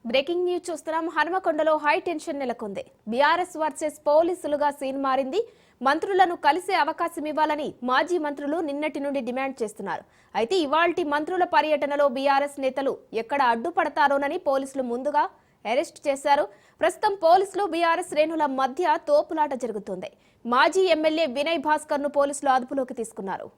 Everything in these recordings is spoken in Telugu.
బ్రేకింగ్ న్యూస్ చూస్తున్నాం. హనుమకొండలో హై టెన్షన్ నెలకొంది. బీఆర్ఎస్ వర్సెస్ పోలీసులుగా సీన్ మారింది. మంత్రులను కలిసే అవకాశం ఇవ్వాలని మాజీ మంత్రులు నిన్నటి నుండి డిమాండ్ చేస్తున్నారు. అయితే ఇవాల్టి మంత్రుల పర్యటనలో బీఆర్ఎస్ నేతలు ఎక్కడ అడ్డుపడతారోనని పోలీసులు ముందుగా అరెస్ట్ చేశారు. ప్రస్తుతం పోలీసులు బీఆర్ఎస్ శ్రేణుల మధ్య తోపులాట జరుగుతోంది. మాజీ ఎమ్మెల్యే వినయ్ భాస్కర్ ను పోలీసులు అదుపులోకి తీసుకున్నారు.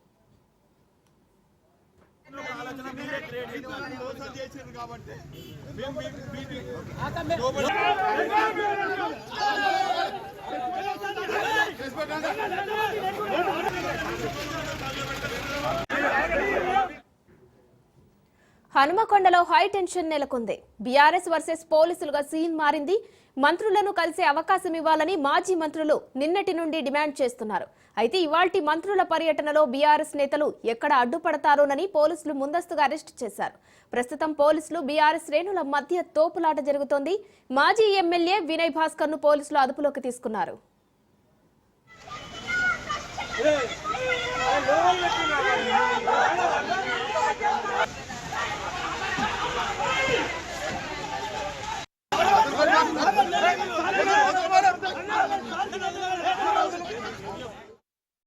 హనుమకొండలో హై టెన్షన్ నెలకొంది. బీఆర్ఎస్ వర్సెస్ పోలీసులుగా సీన్ మారింది. మంత్రులను కలిసే అవకాశం ఇవ్వాలని మాజీ మంత్రులు నిన్నటి నుండి డిమాండ్ చేస్తున్నారు. అయితే ఇవాల్టి మంత్రుల పర్యటనలో బీఆర్ఎస్ నేతలు ఎక్కడ అడ్డుపడతారోనని పోలీసులు ముందస్తుగా అరెస్ట్ చేశారు. ప్రస్తుతం పోలీసులు బీఆర్ఎస్ శ్రేణుల మధ్య తోపులాట జరుగుతోంది. మాజీ ఎమ్మెల్యే వినయ్ భాస్కర్ ను పోలీసులు అదుపులోకి తీసుకున్నారు.